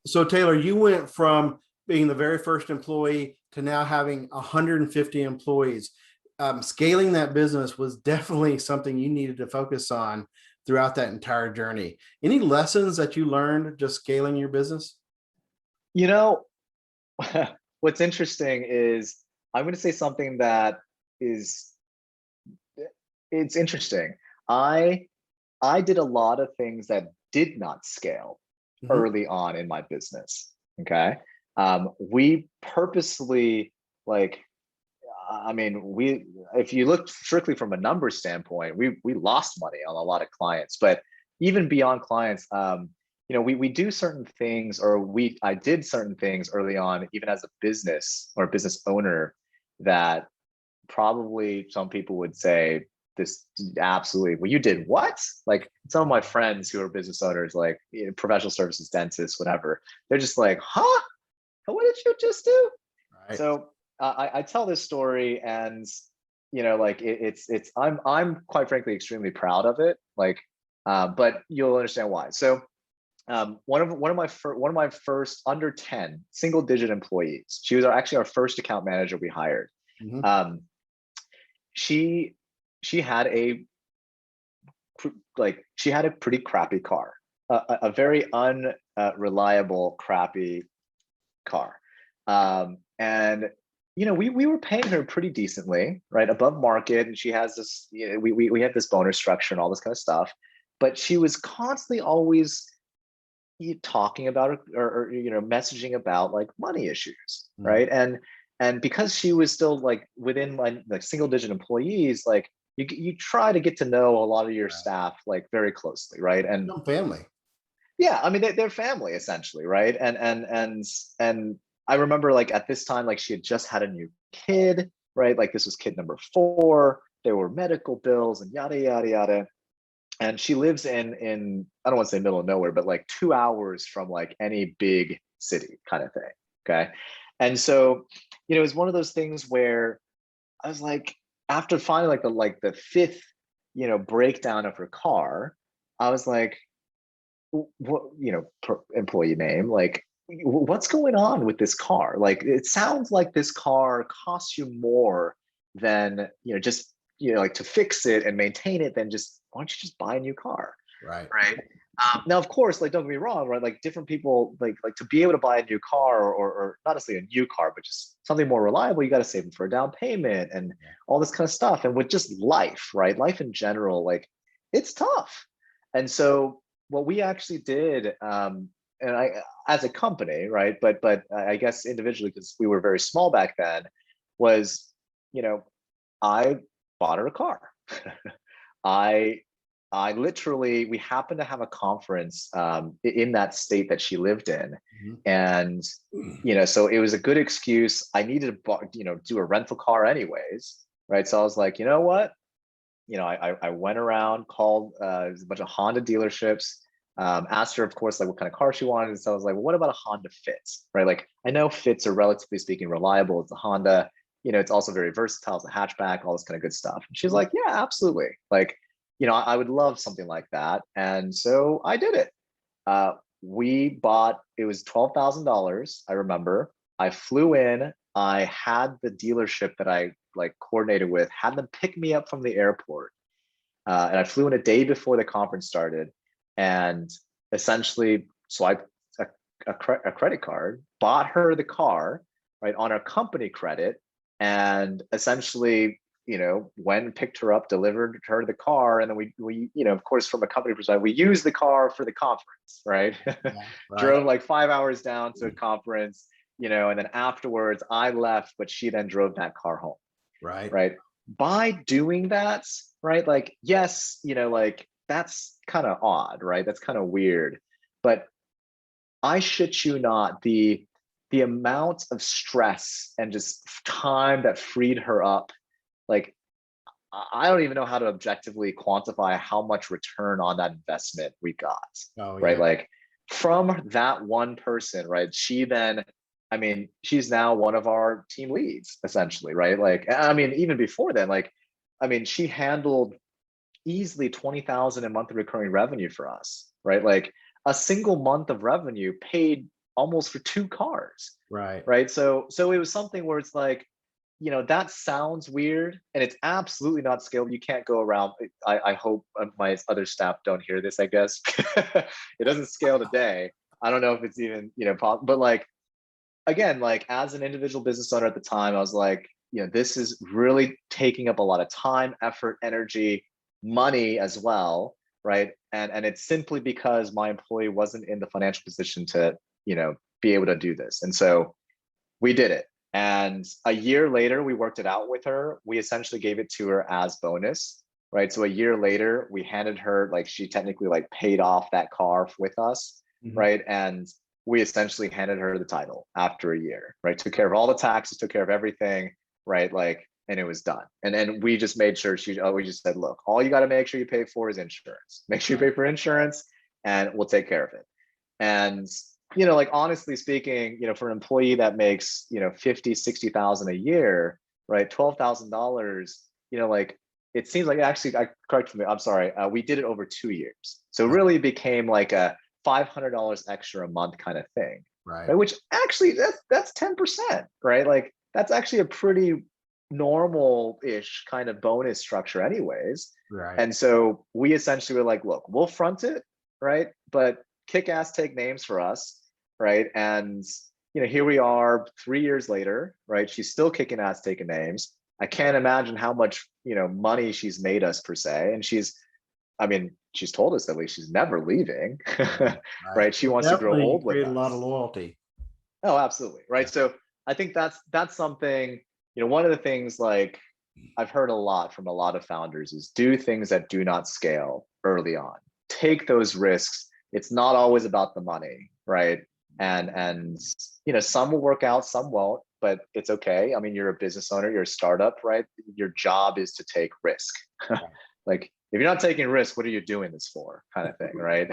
So Taylor, you went from being the very first employee to now having 150 employees. Scaling that business was definitely something you needed to focus on throughout that entire journey. Any lessons that you learned just scaling your business? You know, what's interesting is I'm going to say something that is it's interesting. I I did a lot of things that did not scale Mhm. early on in my business. Okay. We purposely like I mean, we if you look strictly from a number standpoint, we lost money on a lot of clients, but even beyond clients, we do certain things, or we I did certain things early on, even as a business or business owner, that probably some people would say this absolutely, well, you did what? Like some of my friends who are business owners, like professional services, dentists, whatever, they're just like, huh? What did you just do? Right. So I tell this story, and like it's I'm quite frankly extremely proud of it. Like, but you'll understand why. So one of my first under 10 single digit employees. She was actually our first account manager we hired. Mhm. Um, she she had a she had a pretty crappy car, a very unreliable, crappy car. And we were paying her pretty decently, right, above market, and she has this. We had this bonus structure and all this kind of stuff, but she was constantly always talking about or messaging about like money issues, Mhm. right? And because she was still like within like single digit employees, like you try to get to know a lot of your Right. staff like very closely, right? And No family. yeah, I mean they're family essentially, right? And I remember like at this time, like she had just had a new kid, right? Like this was kid number 4. There were medical bills and yada yada yada. And she lives in I don't want to say middle of nowhere, but like 2 hours from like any big city kind of thing. Okay. And so, it was one of those things where I was like, after finding like the fifth, breakdown of her car, I was like, what employee name, like what's going on with this car? Like it sounds like this car costs you more than just like to fix it and maintain it, than just why don't you just buy a new car, Right. right? Now of course, like don't get me wrong, right, like different people like to be able to buy a new car, or not necessarily a new car but just something more reliable, you got to save them for a down payment and Yeah. all this kind of stuff. And with just life, right, life in general, like it's tough. And so what we actually did, and I as a company, right, but I guess individually, because we were very small back then, was you know I bought her a car. I I literally, we happened to have a conference in that state that she lived in, Mhm. and so it was a good excuse. I needed to do a rental car anyways, right? So I was like, you know what, I went around, called a bunch of Honda dealerships, asked her, of course, like what kind of car she wanted. And so I was like, well, what about a Honda Fit, right? Like I know Fits are relatively speaking reliable. It's a Honda. It's also very versatile. It's a hatchback, all this kind of good stuff. And she's like, yeah, absolutely. Like, I would love something like that. And so I did it. We bought, it was $12,000. I remember. I flew in. I had the dealership that I like coordinated with, had them pick me up from the airport. And I flew in a day before the conference started, and essentially swiped a credit card, bought her the car, right, on our company credit, and essentially, went and picked her up, delivered her the car, and then we of course, from a company perspective, we used the car for the conference, right? Yeah. Right. Drove like 5 hours down to a conference, and then afterwards I left, but she then drove that car home, Right. right? By doing that, right? Like, yes, like that's kind of odd, right? That's kind of weird. But I shit you not, the amount of stress and just time that freed her up, like I don't even know how to objectively quantify how much return on that investment we got, Oh right? yeah. Like from that one person, right? She then, I mean, she's now one of our team leads, essentially, right? Like, I mean, even before then, like, I mean, she handled easily 20,000 a month of recurring revenue for us, right? Like a single month of revenue paid almost for 2 cars, Right. right? So it was something where it's like, that sounds weird, and it's absolutely not scalable. You can't go around. I hope my other staff don't hear this, I guess. It doesn't scale today. I don't know if it's even, possible, but like, again, like as an individual business owner at the time, I was like, this is really taking up a lot of time, effort, energy, money as well, right? And it's simply because my employee wasn't in the financial position to, be able to do this. And so we did it. And a year later, we worked it out with her. We essentially gave it to her as bonus, right? So a year later, we handed her, like, she technically like paid off that car with us, Mhm. right? And we essentially handed her the title after a year, right? Took care of all the taxes, took care of everything, right? Like, and it was done. And then we just made sure we just said, look, all you got to make sure you pay for is insurance. Make sure you pay for insurance, and we'll take care of it. And like, honestly speaking, for an employee that makes 50, 60,000 a year, right? $12,000, like, it seems like, actually, correct me, I'm sorry, we did it over 2 years, so it really became like a $500 extra a month kind of thing, Right. right? Which actually, that's 10%, right? Like, that's actually a pretty normal-ish kind of bonus structure anyways. Right. And so we essentially were like, look, we'll front it, right? But kick ass take names for us, right? And here we are 3 years later, right? She's still kicking ass taking names. I can't imagine how much money she's made us, per se. And she's told us at least she's never leaving. Right. Right? She wants to grow Definitely old with create a lot of us. loyalty. Oh, absolutely. Right. So I think that's something, one of the things, like, I've heard a lot from a lot of founders is do things that do not scale early on. Take those risks. It's not always about the money, right? And some will work out, some won't, but it's okay. I mean, you're a business owner, you're a startup, right? Your job is to take risk. Like, if you're not taking risk, what are you doing this for, kind of thing, right?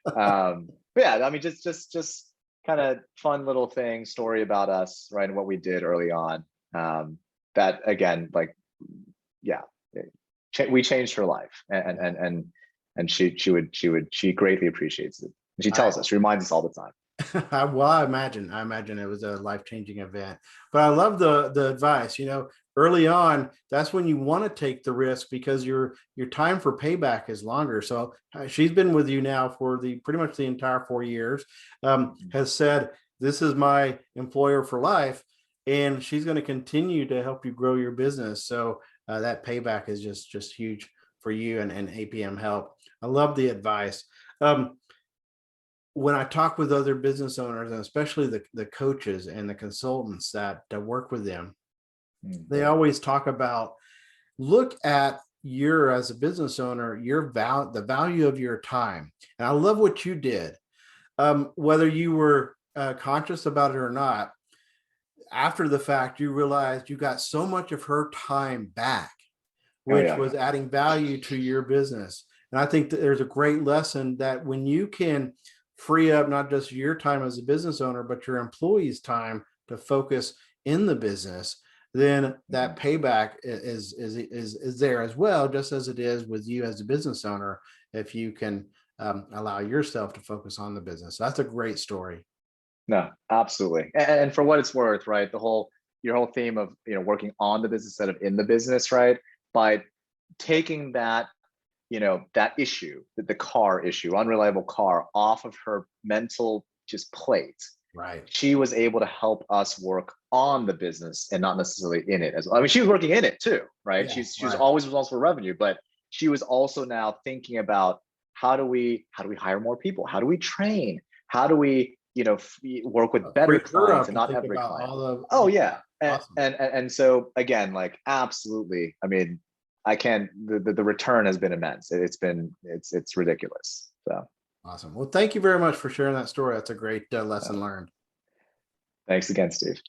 But yeah, I mean, just kind of fun little thing, story about us, right? And what we did early on. That, again, like, yeah, we changed her life, and she greatly appreciates it. And she tells us, she reminds us all the time. Well, I imagine it was a life-changing event. But I love the advice. Early on, that's when you want to take the risk, because your time for payback is longer. So she's been with you now for the pretty much the entire 4 years. Has said, this is my employer for life, and she's going to continue to help you grow your business. So that payback is just huge for you and APM Help. I love the advice. When I talk with other business owners, and especially the coaches and the consultants that work with them, they always talk about, look at as a business owner, the value of your time. And I love what you did. Whether you were conscious about it or not, after the fact, you realized you got so much of her time back, Oh which yeah. was adding value to your business. And I think that there's a great lesson that when you can free up not just your time as a business owner, but your employees' time to focus in the business, then that payback is there as well, just as it is with you as a business owner, if you can allow yourself to focus on the business. So that's a great story. No, absolutely. And for what it's worth, right? Your whole theme of, working on the business instead of in the business, right? By taking that issue, the car issue, unreliable car, off of her mental just plate, Right. she was able to help us work on the business and not necessarily in it as well. I mean, she was working in it too, right? Yeah. She was Right. always responsible for revenue, but she was also now thinking about, how do we hire more people? How do we train? How do we, work with better Free her clients up and to not think every about client? all of Oh yeah. awesome. And so, again, like, absolutely. I mean, I can't, the return has been immense. It's ridiculous. So Awesome. Well, thank you very much for sharing that story. That's a great lesson learned. thanks again, Steve.